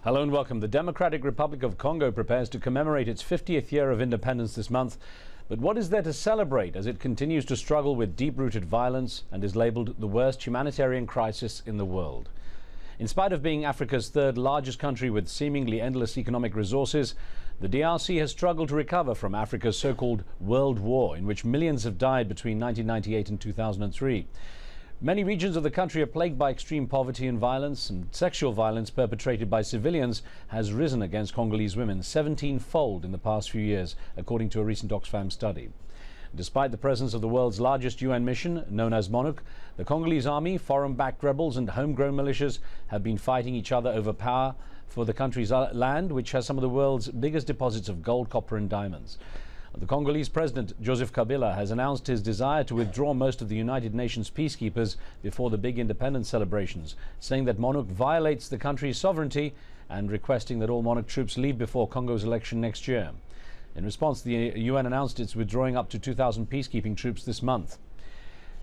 Hello and welcome. The Democratic Republic of Congo prepares to commemorate its 50th year of independence this month. But what is there to celebrate as it continues to struggle with deep-rooted violence and is labelled the worst humanitarian crisis in the world? In spite of being Africa's third largest country with seemingly endless economic resources, the DRC has struggled to recover from Africa's so-called World War, in which millions have died between 1998 and 2003. Many regions of the country are plagued by extreme poverty and violence, and sexual violence perpetrated by civilians has risen against Congolese women 17-fold in the past few years, according to a recent Oxfam study. Despite the presence of the world's largest UN mission, known as MONUC, the Congolese army, foreign-backed rebels and homegrown militias have been fighting each other over power for the country's land, which has some of the world's biggest deposits of gold, copper and diamonds. The Congolese President Joseph Kabila has announced his desire to withdraw most of the United Nations peacekeepers before the big independence celebrations, saying that MONUC violates the country's sovereignty and requesting that all MONUC troops leave before Congo's election next year. In response, the UN announced it's withdrawing up to 2,000 peacekeeping troops this month.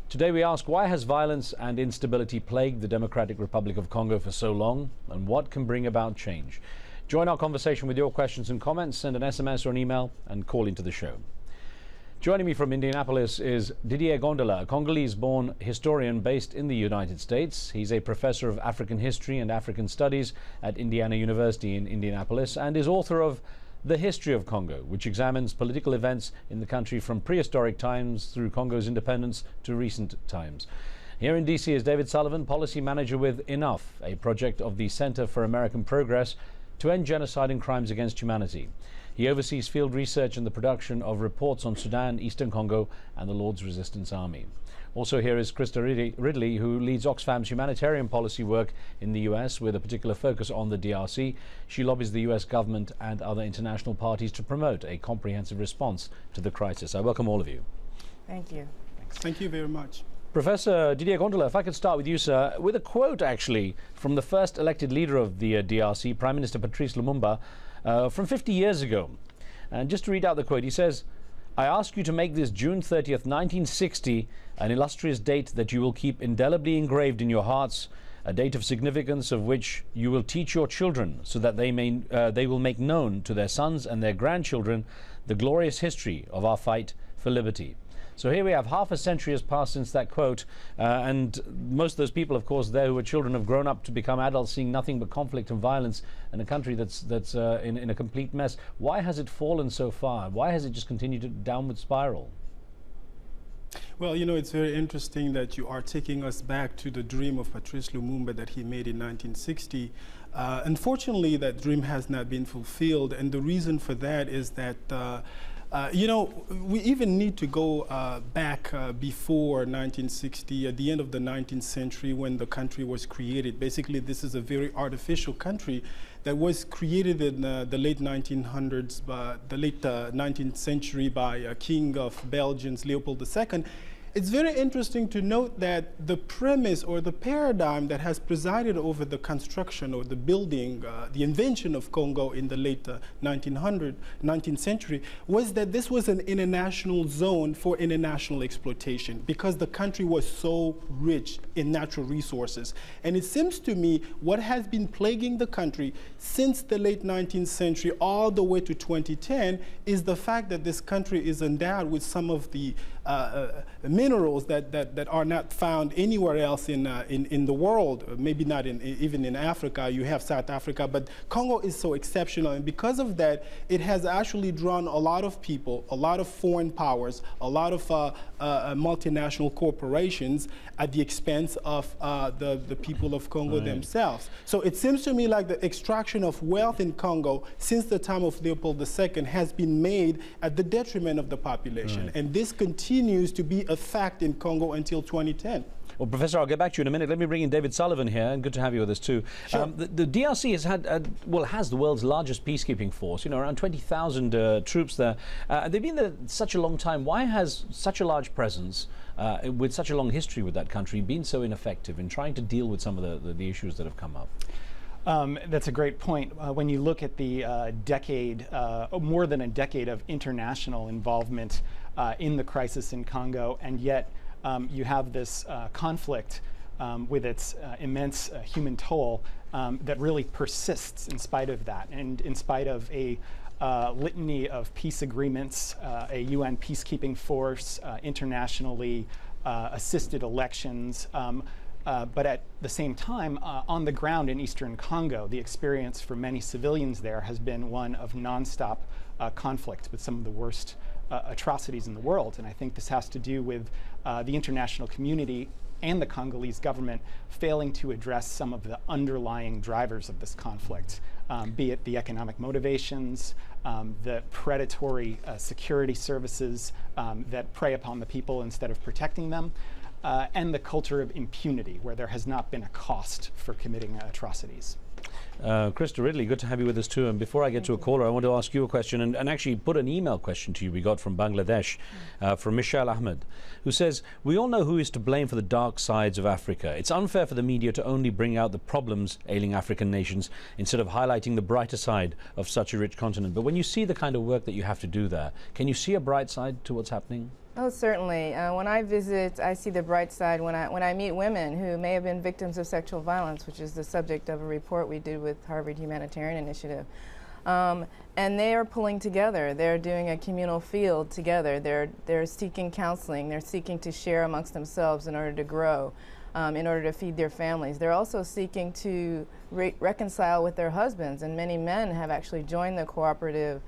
Today we ask, why has violence and instability plagued the Democratic Republic of Congo for so long, and what can bring about change? Join our conversation with your questions and comments. Send an SMS or an email and call into the show. Joining me from Indianapolis is DR Congo, a Congolese-born historian based in the United States. He's a professor of African history and African studies at Indiana University in Indianapolis and is author of The History of Congo, which examines political events in the country from prehistoric times through Congo's independence to recent times. Here in DC is David Sullivan, policy manager with Enough, a project of the Center for American Progress to end genocide and crimes against humanity. He oversees field research and the production of reports on Sudan, Eastern Congo and the Lord's Resistance Army. Also here is Christa Ridley, who leads Oxfam's humanitarian policy work in the US with a particular focus on the DRC. She lobbies the US government and other international parties to promote a comprehensive response to the crisis. I welcome all of you. Thank you. Thanks. Thank you very much. Professor DR Congo, if I could start with you, sir, with a quote actually from the first elected leader of the DRC, Prime Minister Patrice Lumumba, from 50 years ago. And just to read out the quote, he says, "I ask you to make this June 30th, 1960, an illustrious date that you will keep indelibly engraved in your hearts, a date of significance of which you will teach your children so that they will make known to their sons and their grandchildren the glorious history of our fight for liberty." So here we have half a century has passed since that quote, and most of those people, of course, there who were children have grown up to become adults, seeing nothing but conflict and violence in a country that's in a complete mess. Why has it fallen so far? Why has it just continued a downward spiral? Well, you know, it's very interesting that you are taking us back to the dream of Patrice Lumumba that he made in 1960. Unfortunately, that dream has not been fulfilled, and the reason for that is that you know, we even need to go back before 1960, at the end of the 19th century when the country was created. Basically, this is a very artificial country that was created in the late 1900s, the late 19th century by a king of Belgium, Leopold II. It's very interesting to note that the premise or the paradigm that has presided over the construction or the building, the invention of Congo in the late 19th century was that this was an international zone for international exploitation because the country was so rich in natural resources. And it seems to me what has been plaguing the country since the late 19th century all the way to 2010 is the fact that this country is endowed with some of the minerals that are not found anywhere else in the world, maybe not even in Africa. You have South Africa, but Congo is so exceptional, and because of that, it has actually drawn a lot of people, a lot of foreign powers, a lot of multinational corporations at the expense of the people of Congo themselves. So it seems to me like the extraction of wealth in Congo since the time of Leopold II has been made at the detriment of the population, and this continues to be a fact in Congo until 2010. Well, Professor, I'll get back to you in a minute. Let me bring in David Sullivan here, and good to have you with us too. Sure. The DRC has had, has the world's largest peacekeeping force, you know, around 20,000 troops there. They've been there such a long time. Why has such a large presence, with such a long history with that country, been so ineffective in trying to deal with some of the issues that have come up? That's a great point. When you look at the more than a decade of international involvement in the crisis in Congo, and yet you have this conflict with its immense human toll that really persists in spite of that, and in spite of a litany of peace agreements, a UN peacekeeping force, internationally assisted elections. But at the same time, on the ground in eastern Congo, the experience for many civilians there has been one of nonstop conflict with some of the worst atrocities in the world. And I think this has to do with the international community and the Congolese government failing to address some of the underlying drivers of this conflict, be it the economic motivations, the predatory security services that prey upon the people instead of protecting them, and the culture of impunity, where there has not been a cost for committing atrocities. Christa Ridley, good to have you with us too. And before I get to a caller, I want to ask you a question and actually put an email question to you we got from Bangladesh, from Michelle Ahmed, who says, we all know who is to blame for the dark sides of Africa. It's unfair for the media to only bring out the problems ailing African nations instead of highlighting the brighter side of such a rich continent. But when you see the kind of work that you have to do there, can you see a bright side to what's happening? Oh, certainly. When I visit, I see the bright side. When I meet women who may have been victims of sexual violence, which is the subject of a report we did with Harvard Humanitarian Initiative, and they are pulling together. They're doing a communal field together. They're seeking counseling. They're seeking to share amongst themselves in order to grow, in order to feed their families. They're also seeking to reconcile with their husbands, and many men have actually joined the cooperative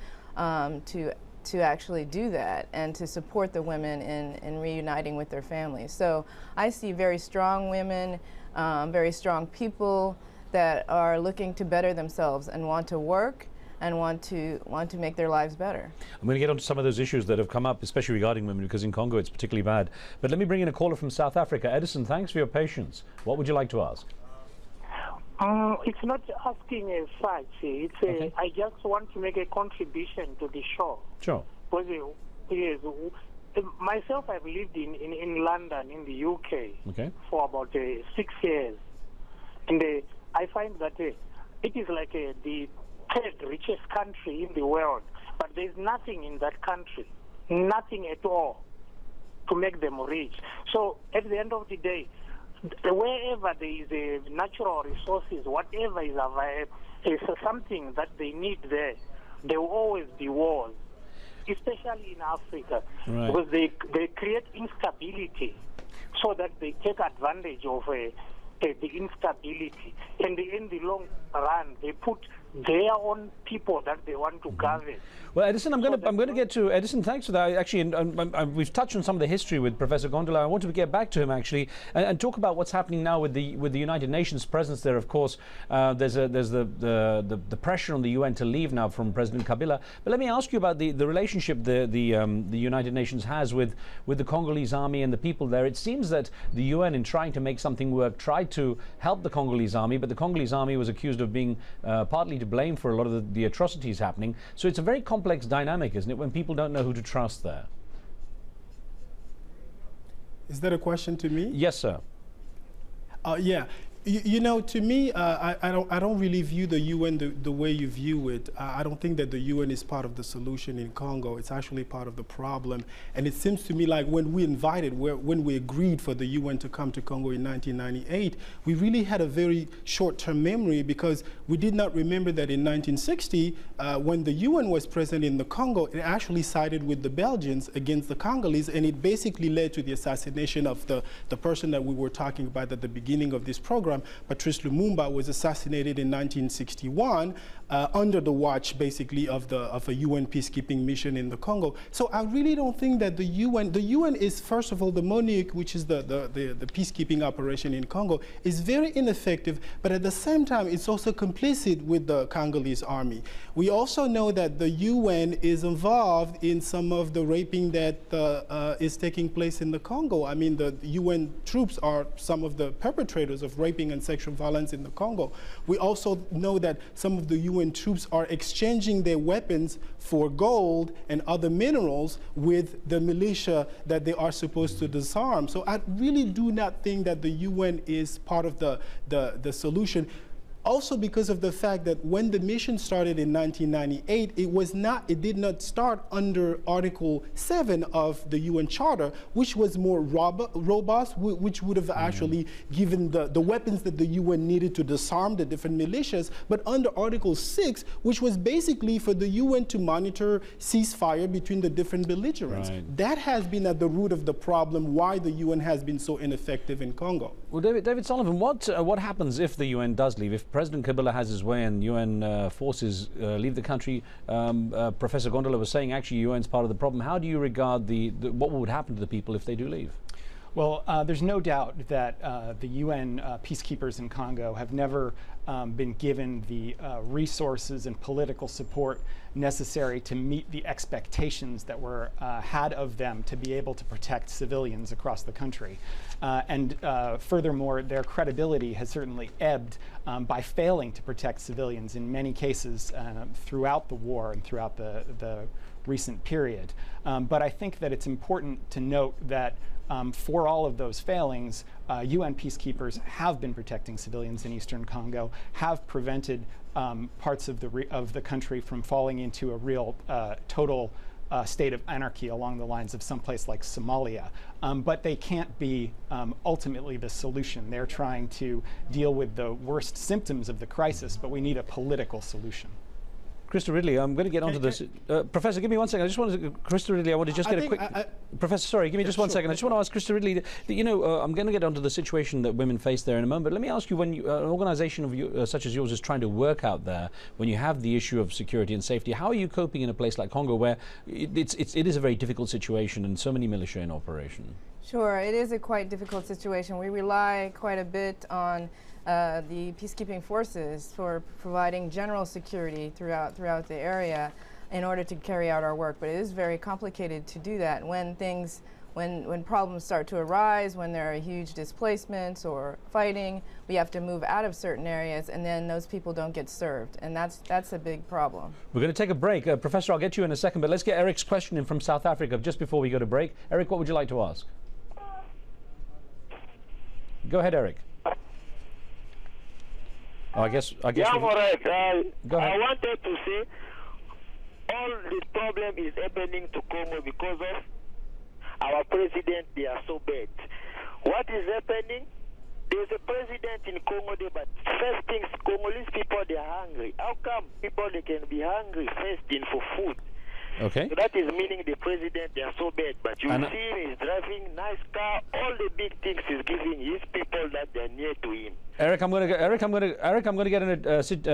to actually do that and to support the women in reuniting with their families. So I see very strong women, very strong people that are looking to better themselves and want to work and want to make their lives better. I'm going to get onto some of those issues that have come up, especially regarding women, because in Congo it's particularly bad. But let me bring in a caller from South Africa. Edison, thanks for your patience. What would you like to ask? It's not asking as such. It's okay. I just want to make a contribution to the show. Sure. Because, yes, myself, I've lived in London, in the UK, Okay. for about 6 years. And I find that it is like the third richest country in the world. But there's nothing in that country, nothing at all, to make them rich. So at the end of the day, wherever there is natural resources, whatever is available, is something that they need there, there will always be wars, especially in Africa, Right. because they create instability so that they take advantage of the instability. And in the long run, they put their own people that they want to govern. Well, Edison, I'm going to get to Edison. Thanks for that. Actually, we've touched on some of the history with Professor Gondola. I wanted to get back to him actually and talk about what's happening now with the United Nations presence there. Of course, there's the pressure on the UN to leave now from President Kabila. But let me ask you about the relationship the United Nations has with the Congolese army and the people there. It seems that the UN, in trying to make something work, tried to help the Congolese army, but the Congolese army was accused of being partly to blame for a lot of the atrocities happening. So it's a very complex dynamic, isn't it, when people don't know who to trust there? Is that a question to me? Yes, sir. Yeah. You know, to me, I don't really view the UN the way you view it. I don't think that the UN is part of the solution in Congo. It's actually part of the problem. And it seems to me like when we agreed for the UN to come to Congo in 1998, we really had a very short-term memory, because we did not remember that in 1960, when the UN was present in the Congo, it actually sided with the Belgians against the Congolese, and it basically led to the assassination of the person that we were talking about at the beginning of this program. Patrice Lumumba was assassinated in 1961 under the watch, basically, of a UN peacekeeping mission in the Congo. So I really don't think that the UN is, first of all, the MONUC, which is the peacekeeping operation in Congo, is very ineffective, but at the same time, it's also complicit with the Congolese army. We also know that the UN is involved in some of the raping that is taking place in the Congo. I mean, the UN troops are some of the perpetrators of raping and sexual violence in the Congo. We also know that some of the UN troops are exchanging their weapons for gold and other minerals with the militia that they are supposed to disarm. So I really do not think that the UN is part of the solution. Also because of the fact that when the mission started in 1998, it did not start under Article 7 of the UN Charter, which was more robust, which would have actually given the weapons that the UN needed to disarm the different militias, but under Article 6, which was basically for the UN to monitor ceasefire between the different belligerents. Right. That has been at the root of the problem why the UN has been so ineffective in Congo. Well, David Sullivan, what happens if the UN does leave? If President Kabila has his way and UN forces leave the country? Professor Gondola was saying actually UN's part of the problem. How do you regard what would happen to the people if they do leave? Well, there's no doubt that the UN peacekeepers in Congo have never been given the resources and political support necessary to meet the expectations that were had of them to be able to protect civilians across the country. And furthermore, their credibility has certainly ebbed by failing to protect civilians in many cases throughout the war and throughout the recent period. But I think that it's important to note that for all of those failings, UN peacekeepers have been protecting civilians in Eastern Congo, have prevented parts of the country from falling into a real total state of anarchy along the lines of someplace like Somalia. But they can't be ultimately the solution. They're trying to deal with the worst symptoms of the crisis, but we need a political solution. Christa Ridley, I'm going to get onto this. Professor, give me 1 second. I just wanted to, Christa Ridley, I want to just get a quick... Professor, sorry, give me just 1 second. I just want to ask Christa Ridley, I'm going to get onto the situation that women face there in a moment, but let me ask you, when an organization of such as yours is trying to work out there, when you have the issue of security and safety, how are you coping in a place like Congo where it is a very difficult situation and so many militia in operation? Sure, it is a quite difficult situation. We rely quite a bit on the peacekeeping forces for providing general security throughout the area in order to carry out our work. But it is very complicated to do that when problems start to arise, when there are huge displacements or fighting, we have to move out of certain areas, and then those people don't get served, and that's a big problem. We're going to take a break. Professor, I'll get you in a second, but let's get Eric's question in from South Africa just before we go to break. Eric, what would you like to ask? Go ahead, Eric. Oh, I guess. Yeah, I'm all right. Go ahead. I wanted to say all this problem is happening to Congo because of our president. They are so bad. What is happening? There's a president in Congo there, but first things, Congolese people, they are hungry. How come people they can be hungry fasting for food? Okay. So that is meaning the president, they are so bad. But you see him, he's driving nice car, all the big things he's giving his people that they're near to him. Eric, I'm going to get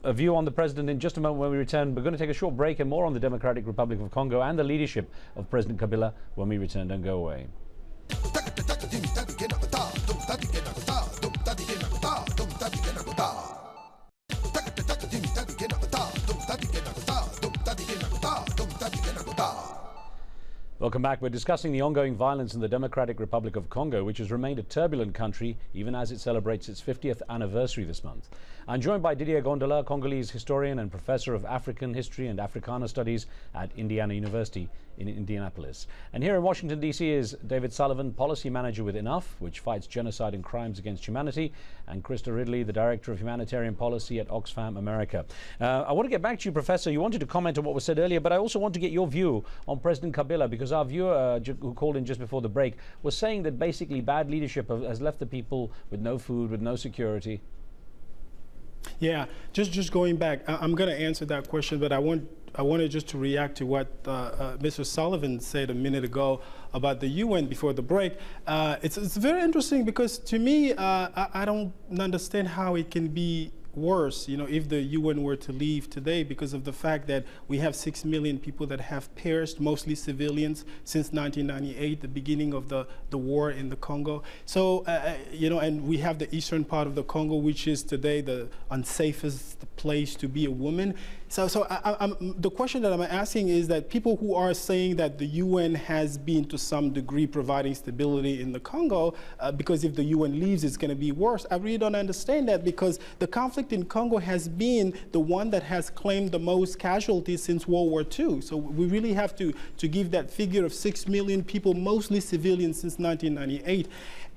a view on the president in just a moment when we return. We're going to take a short break and more on the Democratic Republic of Congo and the leadership of President Kabila when we return. Don't go away. Welcome back. We're discussing the ongoing violence in the Democratic Republic of Congo, which has remained a turbulent country even as it celebrates its 50th anniversary this month. I'm joined by DR Congo, Congolese historian and professor of African history and Africana studies at Indiana University in Indianapolis. And here in Washington, D.C. is David Sullivan, policy manager with Enough, which fights genocide and crimes against humanity, and Christa Ridley, the director of humanitarian policy at Oxfam America. I want to get back to you, Professor. You wanted to comment on what was said earlier, but I also want to get your view on President Kabila, because our viewer who called in just before the break was saying that basically bad leadership has left the people with no food, with no security. Yeah, just going back, I'm going to answer that question, but I wanted just to react to what Mr. Sullivan said a minute ago about the UN before the break. It's very interesting because to me, I don't understand how it can be worse, if the UN were to leave today, because of the fact that we have 6 million people that have perished, mostly civilians, since 1998, the beginning of the war in the Congo. So, and we have the eastern part of the Congo, which is today the unsafest place to be a woman. So the question that I'm asking is that people who are saying that the UN has been to some degree providing stability in the Congo, because if the UN leaves, it's going to be worse. I really don't understand that, because the conflict in Congo has been the one that has claimed the most casualties since World War II. So we really have to give that figure of 6 million people, mostly civilians, since 1998.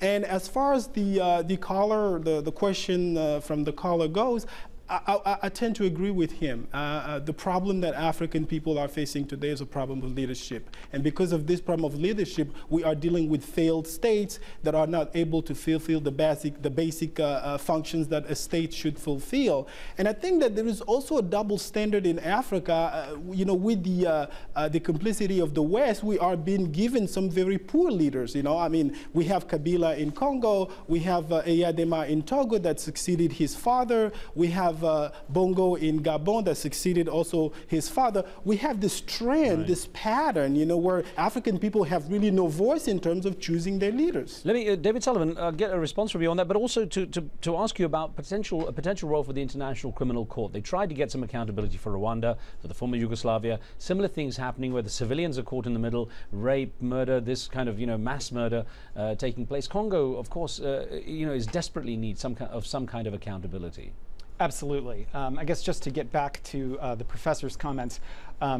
And as far as the question from the caller goes, I tend to agree with him. The problem that African people are facing today is a problem of leadership. And because of this problem of leadership, we are dealing with failed states that are not able to fulfill the basic functions that a state should fulfill. And I think that there is also a double standard in Africa. With the complicity of the West, we are being given some very poor leaders. I mean, we have Kabila in Congo, we have Eyadema in Togo that succeeded his father, we have Bongo in Gabon that succeeded also his father. We have this trend, this pattern, where African people have really no voice in terms of choosing their leaders. Let me, David Sullivan, get a response from you on that, but also to ask you about a potential role for the International Criminal Court. They tried to get some accountability for Rwanda, for the former Yugoslavia. Similar things happening where the civilians are caught in the middle, rape, murder, this kind of mass murder taking place. Congo, of course, is desperately in need of some kind of accountability. Absolutely. I guess just to get back to the professor's comments,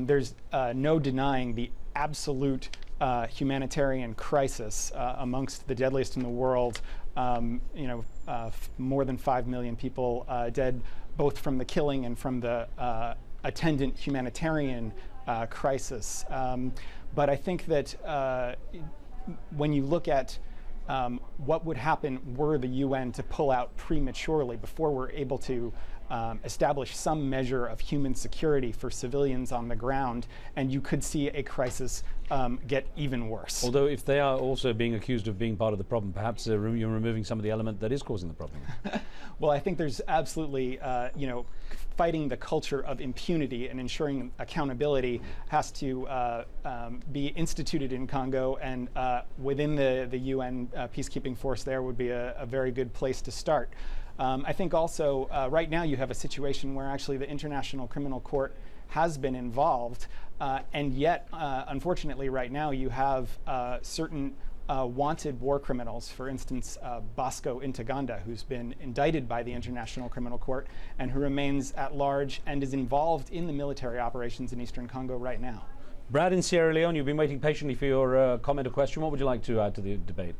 there's no denying the absolute humanitarian crisis amongst the deadliest in the world. More than 5 million people dead, both from the killing and from the attendant humanitarian crisis. But I think that when you look at what would happen were the UN to pull out prematurely before we're able to establish some measure of human security for civilians on the ground, and you could see a crisis get even worse. Although if they are also being accused of being part of the problem, perhaps you're removing some of the element that is causing the problem. Well, I think there's absolutely, fighting the culture of impunity and ensuring accountability has to be instituted in Congo, and within the UN peacekeeping force there would be a very good place to start. I think also right now you have a situation where actually the International Criminal Court has been involved, and yet unfortunately right now you have certain wanted war criminals, for instance Bosco Intaganda, who's been indicted by the International Criminal Court and who remains at large and is involved in the military operations in Eastern Congo right now. Brad in Sierra Leone, you've been waiting patiently for your comment or question. What would you like to add to the debate?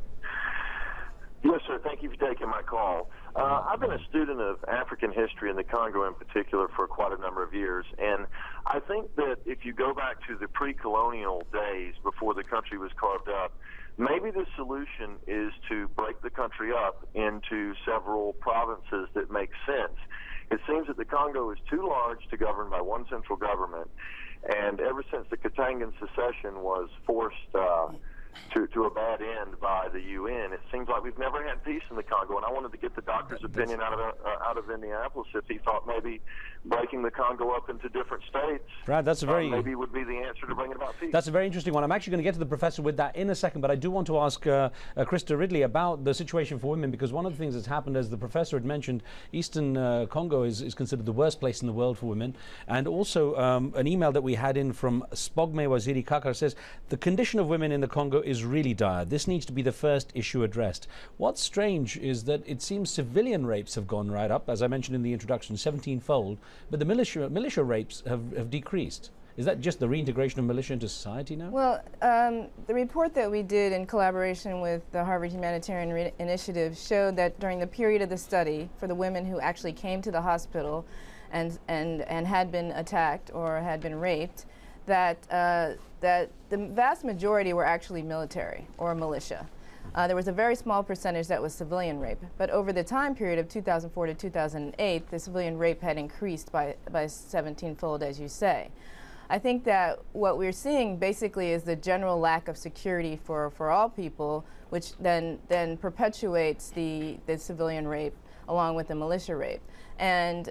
Yes, sir. Thank you for taking my call. I've been a student of African history in the Congo in particular for quite a number of years, and I think that if you go back to the pre-colonial days before the country was carved up, maybe the solution is to break the country up into several provinces that make sense. It seems that the Congo is too large to govern by one central government, and ever since the Katangan secession was forced to a bad end by the UN, it seems like we've never had peace in the Congo. And I wanted to get the doctor's opinion out of Indianapolis if he thought maybe breaking the Congo up into different states, Brad, that's a very maybe would be the answer to bringing about peace. That's a very interesting one. I'm actually going to get to the professor with that in a second, but I do want to ask Christa Ridley about the situation for women, because one of the things that's happened, as the professor had mentioned, Eastern Congo is considered the worst place in the world for women. And also an email that we had in from Spogme Waziri Kakar says, the condition of women in the Congo is really dire. This needs to be the first issue addressed. What's strange is that it seems civilian rapes have gone right up, as I mentioned in the introduction, 17-fold, but the militia rapes have decreased. Is that just the reintegration of militia into society now? Well, the report that we did in collaboration with the Harvard Humanitarian Initiative showed that during the period of the study, for the women who actually came to the hospital and had been attacked or had been raped, that the vast majority were actually military or militia. There was a very small percentage that was civilian rape, but over the time period of 2004 to 2008, the civilian rape had increased by 17-fold, as you say. I think that what we're seeing basically is the general lack of security for all people, which then perpetuates the civilian rape along with the militia rape. And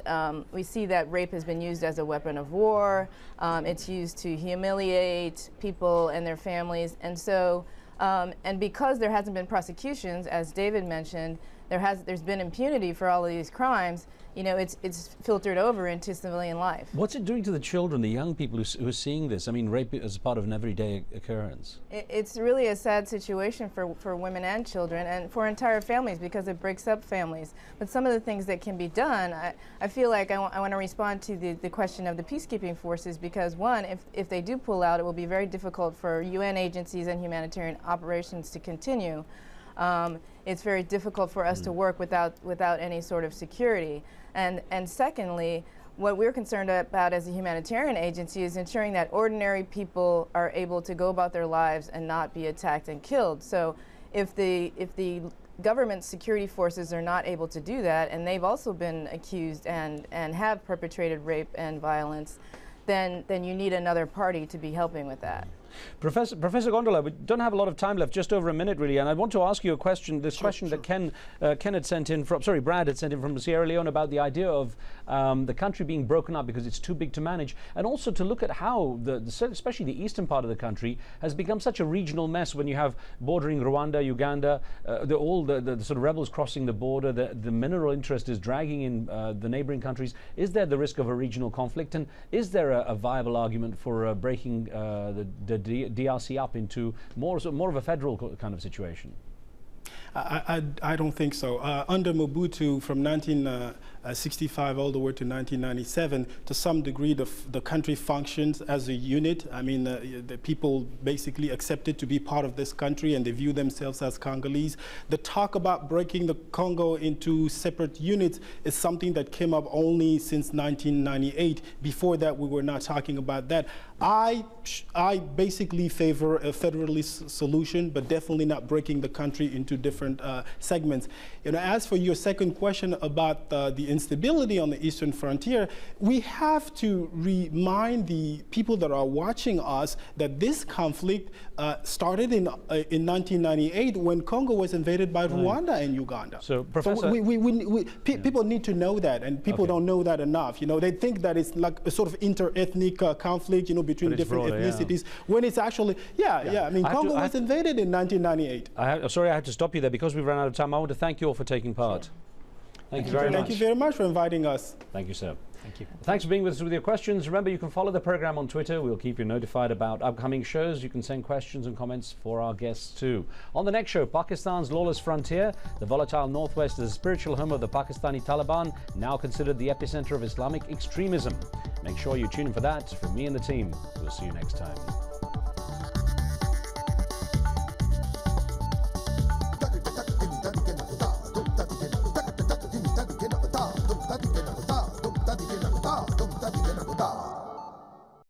we see that rape has been used as a weapon of war. It's used to humiliate people and their families. And so, and because there hasn't been prosecutions, as David mentioned, there's been impunity for all of these crimes, you know, it's filtered over into civilian life. What's it doing to the children, the young people who are seeing this? I mean, rape as part of an everyday occurrence. It's really a sad situation for women and children and for entire families because it breaks up families. But some of the things that can be done, I feel like I want to respond to the question of the peacekeeping forces because one, if they do pull out, it will be very difficult for UN agencies and humanitarian operations to continue. It's very difficult for us to work without any sort of security. And secondly, what we're concerned about as a humanitarian agency is ensuring that ordinary people are able to go about their lives and not be attacked and killed. So if the government security forces are not able to do that, and they've also been accused and have perpetrated rape and violence, then you need another party to be helping with that. Professor Gondola, we don't have a lot of time left, just over a minute really, and I want to ask you a question, question that Ken had sent in from, Brad had sent in from Sierra Leone about the idea of the country being broken up because it's too big to manage, and also to look at how, especially the eastern part of the country, has become such a regional mess when you have bordering Rwanda, Uganda, all the sort of rebels crossing the border, the mineral interest is dragging in the neighboring countries. Is there the risk of a regional conflict, and is there a viable argument for breaking the DRC up into more of a federal kind of situation? I don't think so. Under Mobutu, from 1965 all the way to 1997, to some degree the country functions as a unit. I mean, the people basically accepted to be part of this country and they view themselves as Congolese. The talk about breaking the Congo into separate units is something that came up only since 1998. Before that, we were not talking about that. I basically favor a federalist solution, but definitely not breaking the country into different segments. You know, as for your second question about the instability on the eastern frontier, we have to remind the people that are watching us that this conflict started in 1998 when Congo was invaded by Rwanda and Uganda. So, Professor, people need to know that, and people don't know that enough. You know, they think that it's like a sort of inter-ethnic conflict, you know, between different ethnicities, when it's actually, I mean, Congo was invaded in 1998. Sorry, I had to stop you there because we've run out of time. I want to thank you all for taking part. Sure. Thank you very much. Thank you very much for inviting us. Thank you, sir. Thank you. Thanks for being with us with your questions. Remember, you can follow the program on Twitter. We'll keep you notified about upcoming shows. You can send questions and comments for our guests too. On the next show, Pakistan's lawless frontier. The volatile northwest is the spiritual home of the Pakistani Taliban, now considered the epicenter of Islamic extremism. Make sure you tune in for that. From me and the team, we'll see you next time.